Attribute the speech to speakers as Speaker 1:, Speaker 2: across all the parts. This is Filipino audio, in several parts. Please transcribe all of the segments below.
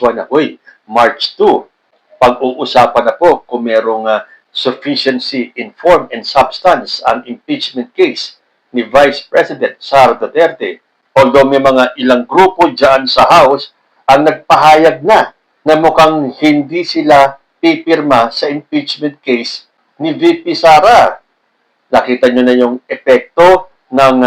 Speaker 1: na, uy, March 2, pag-uusapan na po kung merong sufficiency in form and substance ang impeachment case ni Vice President Sara Duterte. Although may mga ilang grupo dyan sa House ang nagpahayag na mukhang hindi sila pipirma sa impeachment case ni VP Sara. Nakita nyo na yung epekto ng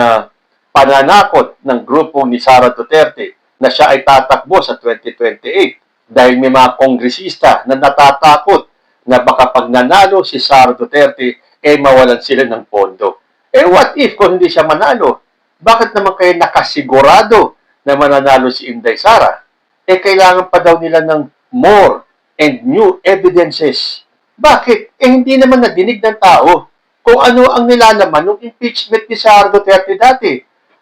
Speaker 1: pananakot ng grupo ni Sara Duterte na siya ay tatakbo sa 2028 dahil may mga kongresista na natatakot na baka pag nanalo si Sara Duterte, mawalan sila ng pondo. What if kung hindi siya manalo? Bakit naman kayo nakasigurado na mananalo si Inday Sara? Kailangan pa daw nila ng more and new evidences. Bakit? Hindi naman nadinig ng tao kung ano ang nilalaman ng impeachment ni Sara Duterte dati.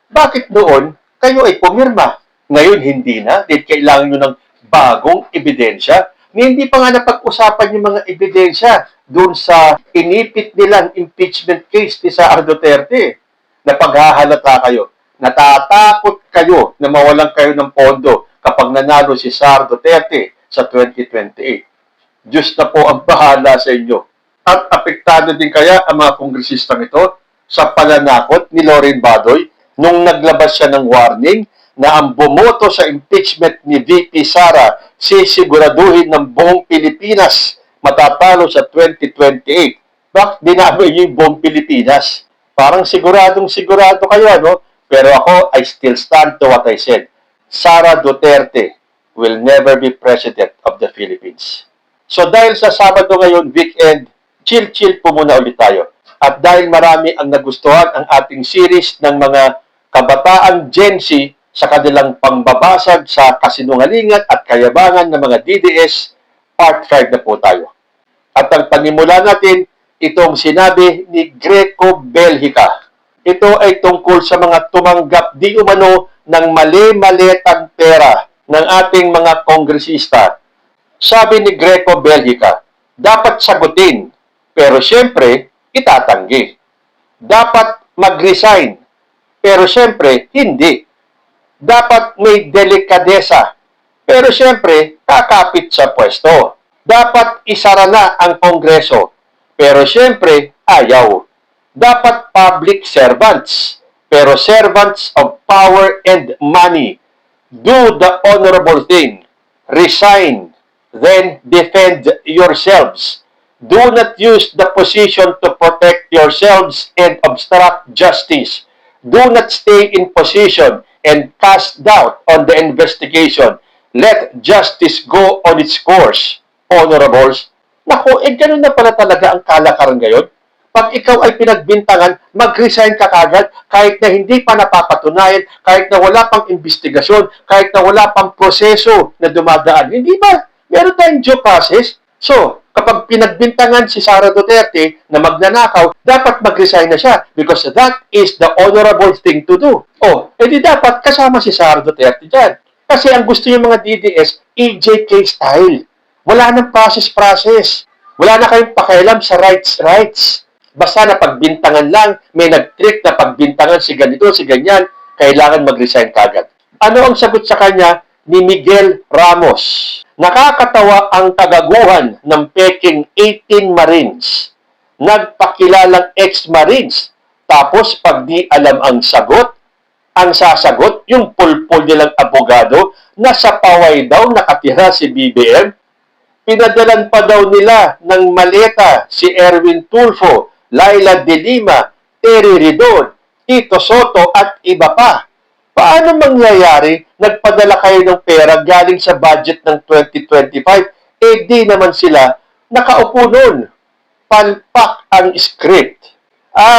Speaker 1: Bakit noon kayo ay pumirma? Ngayon hindi na. Dahil kailangan nyo ng bagong ebidensya. Hindi pa nga napag-usapan yung mga ebidensya doon sa inipit nilang impeachment case ni Sara Duterte. Napaghahalata kayo. Natatakot kayo na mawalan kayo ng pondo kapag nanalo si Sara Duterte sa 2028. Diyos na po ang bahala sa inyo. At apektado din kaya ang mga kongresistang ito sa pananakot ni Loren Badoy nung naglabas siya ng warning na ang bumoto sa impeachment ni VP Sara sisiguraduhin ng buong Pilipinas matatalo sa 2028. Bakit dinamay niyo yung buong Pilipinas? Parang siguradong-sigurado kayo, no? Pero ako, I still stand to what I said. Sara Duterte will never be President of the Philippines. So dahil sa Sabado ngayon, weekend, chill-chill po muna ulit tayo. At dahil marami ang nagustuhan ang ating series ng mga kabataan Gen Z sa kanilang pambabasag sa kasinungalingan at kayabangan ng mga DDS, part 5 na po tayo. At ang panimula natin, itong sinabi ni Greco Belhica. Ito ay tungkol sa mga tumanggap di umano ng mali-malitang pera ng ating mga kongresista. Sabi ni Greco Belhica, dapat sagutin, pero siyempre, itatanggi. Dapat mag-resign, pero siyempre, hindi. Dapat may delikadesa, pero siyempre, kakapit sa pwesto. Dapat isara na ang Kongreso, pero siyempre, ayaw. Dapat public servants, pero servants of power and money. Do the honorable thing. Resign, then defend yourselves. Do not use the position to protect yourselves and obstruct justice. Do not stay in position and cast doubt on the investigation. Let justice go on its course. Honorables. Naku, ganun na pala talaga ang kalakaran ngayon. Pag ikaw ay pinagbintangan, mag-resign ka kagad kahit na hindi pa napapatunayan, kahit na wala pang investigasyon, kahit na wala pang proseso na dumadaan. Hindi ba? Meron tayong due process. So, kapag pinagbintangan si Sara Duterte na magnanakaw, dapat mag-resign na siya because that is the honorable thing to do. Edi dapat kasama si Sara Duterte dyan. Kasi ang gusto yung mga DDS, EJK style. Wala nang process. Wala na kayong pakialam sa rights. Basta na pagbintangan lang, may nag-trick na pagbintangan si ganito, si ganyan, kailangan mag-resign kagad. Ano ang sagot sa kanya ni Miguel Ramos? Nakakatawa ang kagaguhan ng peking 18 Marines. Nagpakilalang ex-Marines. Tapos pag di alam ang sagot, ang sasagot yung pulpul nilang abogado na sa paway daw nakatira si BBM. Pinadalan pa daw nila ng maleta si Erwin Tulfo, Laila De Lima, Terry Ridon, Tito Soto at iba pa. Paano mangyayari nagpadala kayo ng pera galing sa budget ng 2025? Di naman sila nakaupo nun. Palpak ang script.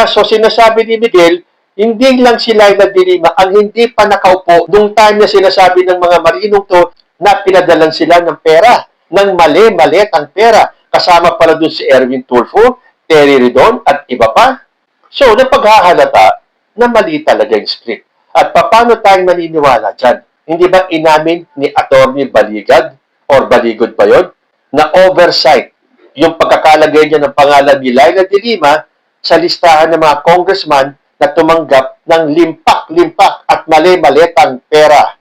Speaker 1: So sinasabi ni Miguel, hindi lang si Laila De Lima ang hindi pa nakaupo nung time na sinasabi ng mga marinong to na pinadalan sila ng pera, ng mali-malit ang pera. Kasama pala dun si Erwin Tulfo, Terry Ridon at iba pa. So, napaghahalata na mali talaga yung script. At paano tayong maniniwala dyan? Hindi ba inamin ni Atty. Baligad or Baligod ba yun? Na oversight yung pagkakalagay niya ng pangalan ni Laila De Lima sa listahan ng mga congressman na tumanggap ng limpak-limpak at mali-malitang pera.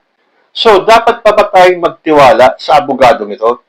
Speaker 1: So, dapat pa ba tayong magtiwala sa abogadong ito?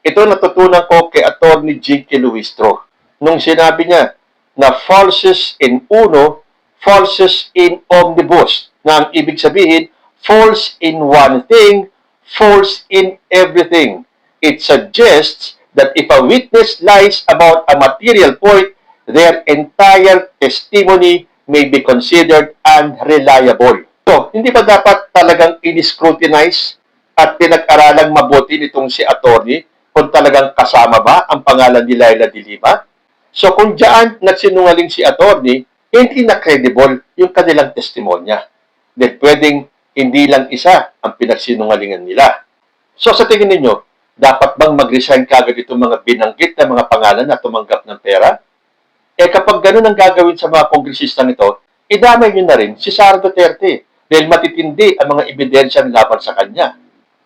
Speaker 1: Ito natutunan ko kay Atty. Jinky Luistro nung sinabi niya na falses in uno, falses in omnibus. Na ang ibig sabihin, false in one thing, false in everything. It suggests that if a witness lies about a material point, their entire testimony may be considered unreliable. So, hindi ba dapat talagang in-scrutinize at pinag-aralang mabuti nitong si attorney kung talagang kasama ba ang pangalan ni Laila de Lima? So, kung diyan nagsinungaling si attorney, hindi na credible yung kanilang testimonya. Then, pwedeng hindi lang isa ang pinagsinungalingan nila. So, sa tingin ninyo, dapat bang mag-resign kagad itong mga binanggit na mga pangalan na tumanggap ng pera? Kapag ganun ang gagawin sa mga kongresista nito, idamay nyo na rin si Sara Duterte dahil matitindi ang mga ebidensya laban sa kanya.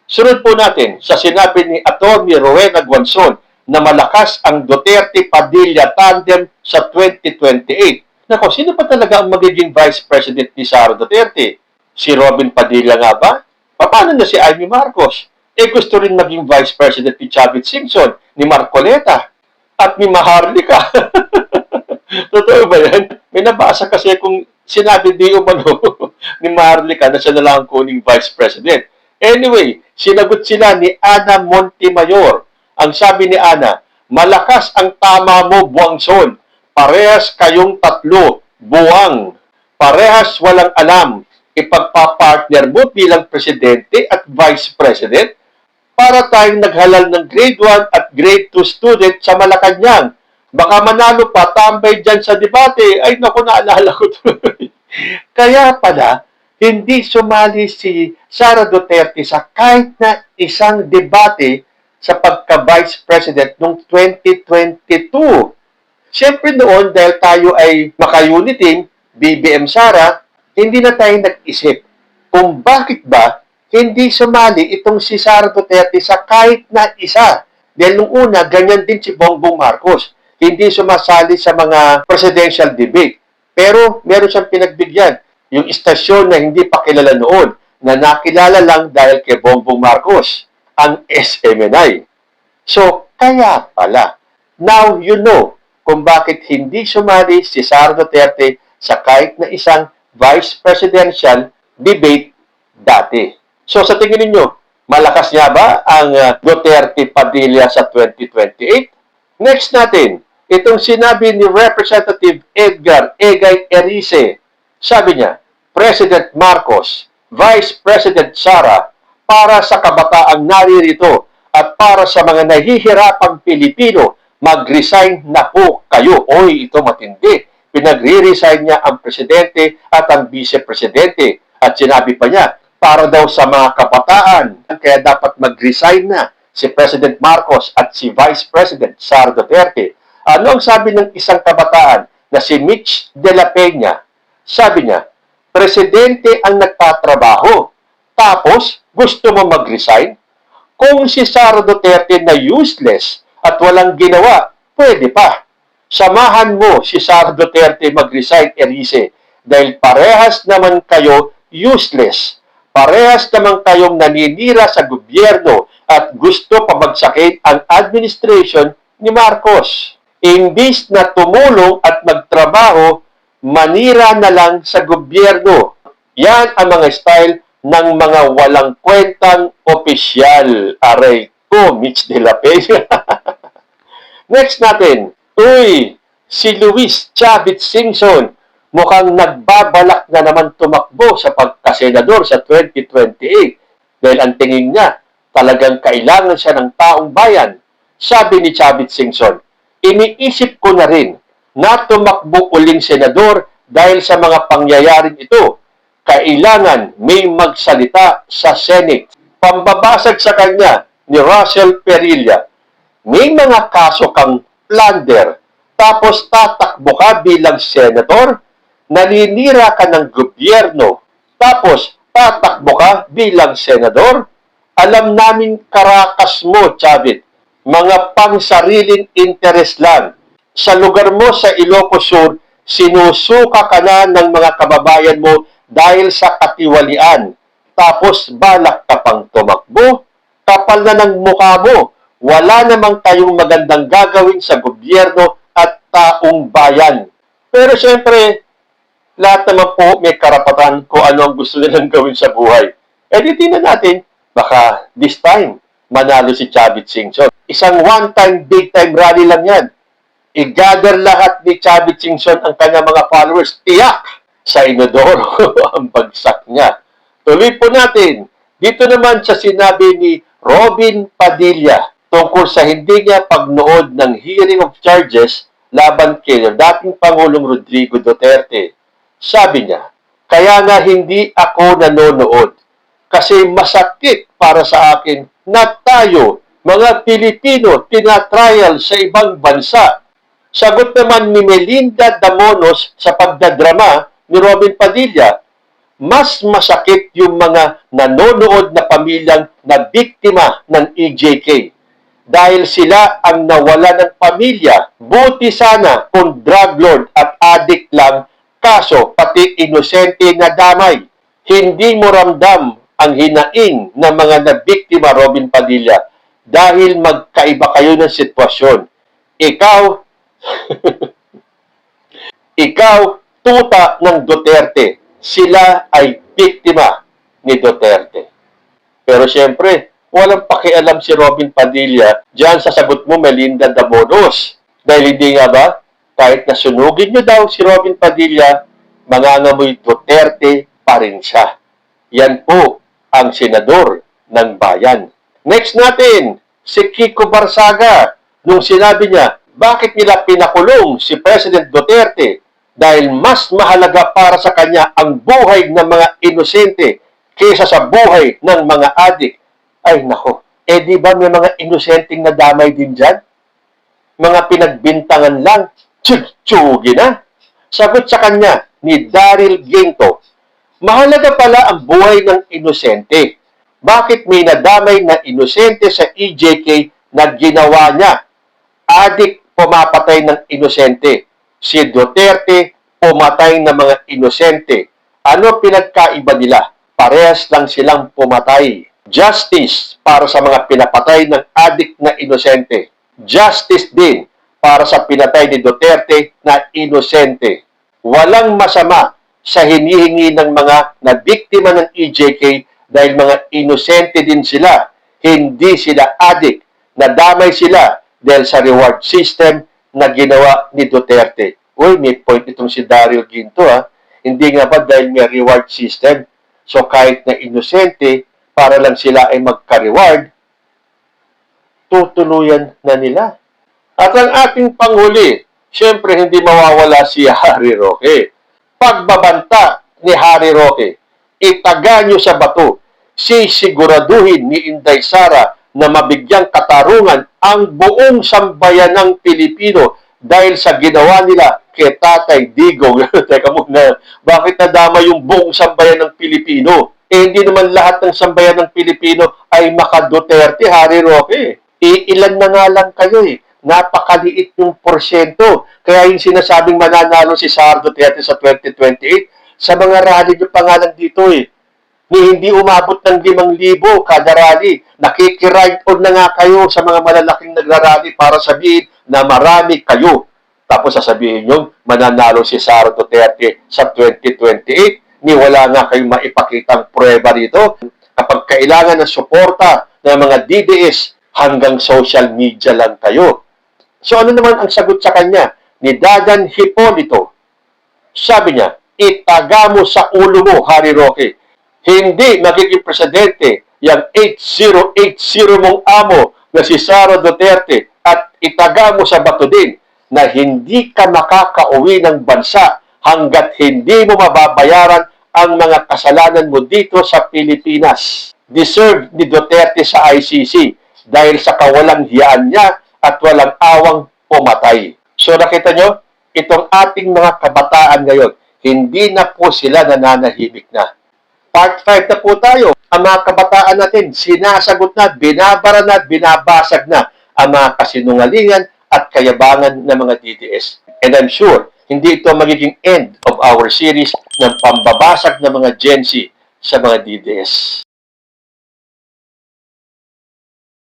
Speaker 1: Sunod po natin sa sinabi ni Atty. Rowena Guanzon na malakas ang Duterte-Padilla tandem sa 2028. Nako, sino pa talaga ang magiging Vice President ni Sara Duterte? Si Robin Padilla nga ba? Paano na si Amy Marcos? Gusto rin maging Vice President ni Chavit Singson, ni Marcoleta, at ni Maharlika. Totoo ba yan? May nabasa kasi kung sinabi di umano ni Maharlika na siya na lang ang kuning Vice President. Anyway, sinagot sila ni Ana Montemayor. Ang sabi ni Ana, malakas ang tama mo, Buangson. Parehas kayong tatlo, buwang. Parehas walang alam. Ipagpapartner mo bilang Presidente at Vice President para tayong naghalal ng grade 1 at grade 2 student sa Malacanang. Baka manalo pa, tambay dyan sa debate. Ay, naku, naalala ko tuloy. Kaya pala, hindi sumali si Sara Duterte sa kahit na isang debate sa pagka-Vice President noong 2022. Siyempre noon, dahil tayo ay maka-uniting, BBM Sara, hindi na tayo nag-isip kung bakit ba hindi sumali itong si Sara Duterte sa kahit na isa. Dahil nung una, ganyan din si Bongbong Marcos. Hindi sumasali sa mga presidential debate. Pero meron siyang pinagbigyan. Yung istasyon na hindi pa kilala noon, na nakilala lang dahil kay Bongbong Marcos, ang SMNI. So, kaya pala, now you know kung bakit hindi sumali si Sara Duterte sa kahit na isang vice presidential debate dati. So, sa tingin ninyo, malakas nga ba ang Duterte-Padilla sa 2028? Next natin, itong sinabi ni Representative Edgar Egay Erice. Sabi niya, President Marcos, Vice President Sara, para sa kabataang naririto at para sa mga nahihirapang Pilipino, mag-resign na po kayo. Oy, ito matindi. Pinagre-resign niya ang Presidente at ang Vice-Presidente. At sinabi pa niya, para daw sa mga kabataan, kaya dapat mag-resign na si President Marcos at si Vice President Sara Duterte. Ano ang sabi ng isang kabataan na si Mitch de la Peña? Sabi niya, Presidente ang nagtatrabaho, tapos gusto mo mag-resign? Kung si Sara Duterte na useless at walang ginawa, pwede pa. Samahan mo si Sara Duterte mag-resign, Erice, dahil parehas naman kayo useless. Parehas naman kayong naninira sa gobyerno at gusto pabagsakin ang administration ni Marcos. Imbis na tumulong at magtrabaho, manira na lang sa gobyerno. Yan ang mga style ng mga walang kwentang opisyal. Aray ko, Mitch de la Peña. Next natin, si Luis Chavit Singson mukhang nagbabalak na naman tumakbo sa pagkasenador sa 2028 dahil ang tingin niya talagang kailangan siya ng taong bayan. Sabi ni Chavit Singson, iniisip ko na rin na tumakbo uling senador dahil sa mga pangyayaring ito. Kailangan may magsalita sa Senate. Pambabasag sa kanya ni Russell Perilla, may mga kaso kang plunder, tapos tatakbo ka bilang senator, naninira ka ng gobyerno, tapos tatakbo ka bilang senador. Alam namin karakas mo, Chavit. Mga pangsariling interes lang. Sa lugar mo sa Ilocos Sur, sinusuka ka na ng mga kababayan mo dahil sa katiwalian. Tapos balak ka pang tumakbo, kapal na ng mukha mo. Wala namang tayong magandang gagawin sa gobyerno at taong bayan. Pero siyempre, lahat naman po may karapatan kung ano ang gusto nilang gawin sa buhay. E di tingnan natin, baka this time, manalo si Chavit Singson. Isang one-time, big-time rally lang yan. I-gather lahat ni Chavit Singson ang kanyang mga followers. Tiyak sa inodoro ang bagsak niya. Tuloy po natin. Dito naman sa sinabi ni Robin Padilla tungkol sa hindi niya pagnood ng hearing of charges laban kay dating Pangulong Rodrigo Duterte. Sabi niya, kaya nga hindi ako nanonood kasi masakit para sa akin na tayo, mga Pilipino, tinatrial sa ibang bansa. Sagot naman ni Melinda Damonos sa pagdadrama ni Robin Padilla, mas masakit yung mga nanonood na pamilyang na biktima ng EJK dahil sila ang nawala ng pamilya. Buti sana kung drug lord at addict lang, kaso pati inosente na damay. Hindi mo ramdam ang hinaing ng mga nabiktima, Robin Padilla, dahil magkaiba kayo ng sitwasyon. Ikaw, ikaw, tuta ng Duterte. Sila ay biktima ni Duterte. Pero siyempre, walang pakialam si Robin Padilla diyan sa sagot mo, Melinda Damonos. Dahil hindi nga ba, kahit nasunugin nyo daw si Robin Padilla, mangangamoy Duterte pa rin siya. Yan po ang senador ng bayan. Next natin, si Kiko Barsaga. Nung sinabi niya, bakit nila pinakulong si President Duterte? Dahil mas mahalaga para sa kanya ang buhay ng mga inosente kaysa sa buhay ng mga adik. Ay nako, di ba may mga inosenteng nadamay din dyan? Mga pinagbintangan lang, tsugi na. Sagot sa kanya ni Daryl Ginto, mahalaga pala ang buhay ng inosente. Bakit may nadamay na inosente sa EJK na ginawa niya? Adik pumapatay ng inosente. Si Duterte pumatay ng mga inosente. Ano pinagkaiba nila? Parehas lang silang pumatay. Justice para sa mga pinapatay ng adik na inosente. Justice din para sa pinatay ni Duterte na inosente. Walang masama sa hinihingi ng mga nabiktima ng EJK dahil mga inosente din sila. Hindi sila adik. Nadamay sila dahil sa reward system na ginawa ni Duterte. Uy, may point itong si Daryl Ginto, ha? Hindi nga ba dahil may reward system? So, kahit na inosente, para lang sila ay magka-reward, tutuluyan na nila. At ang ating panghuli, syempre hindi mawawala si Harry Roque. Pagbabanta ni Harry Roque, itaga nyo sa bato, sisiguraduhin ni Inday Sara na mabigyang katarungan ang buong sambayan ng Pilipino dahil sa ginawa nila kay Tatay Digong. Teka muna, bakit nadama yung buong sambayan ng Pilipino? Hindi naman lahat ng sambayan ng Pilipino ay maka-Duterte, Harry Roque. Ilan na nga lang kayo eh. Napakaliit yung porsyento. Kaya yung sinasabing mananalo si Sara Duterte sa 2028, sa mga rally nyo pa nga lang dito eh. Ni hindi umabot ng 5,000 kada rally. Nakikiride on na nga kayo sa mga malalaking nagrarally para sabihin na marami kayo. Tapos sasabihin nyo, mananalo si Sara Duterte sa 2028. Ni wala nga kayong maipakitang prueba rito. Kapag kailangan ng suporta ng mga DDS, hanggang social media lang kayo. So ano naman ang sagot sa kanya ni Dagan Hipolito? Sabi niya, itaga mo sa ulo mo, Harry Roque. Hindi magiging presidente yung 8080 mong amo na si Sara Duterte at itaga mo sa bato din na hindi ka makakauwi ng bansa hanggat hindi mo mababayaran ang mga kasalanan mo dito sa Pilipinas. Deserve ni Duterte sa ICC dahil sa kawalang hiyaan niya at walang awang pumatay. So nakita nyo, itong ating mga kabataan ngayon, hindi na po sila nananahimik na. Part 5 na po tayo. Ang mga kabataan natin, sinasagot na, binabara na, binabasag na ang mga kasinungalingan at kayabangan ng mga DDS. And I'm sure, hindi ito magiging end of our series ng pambabasag ng mga Gen Z. sa mga DDS.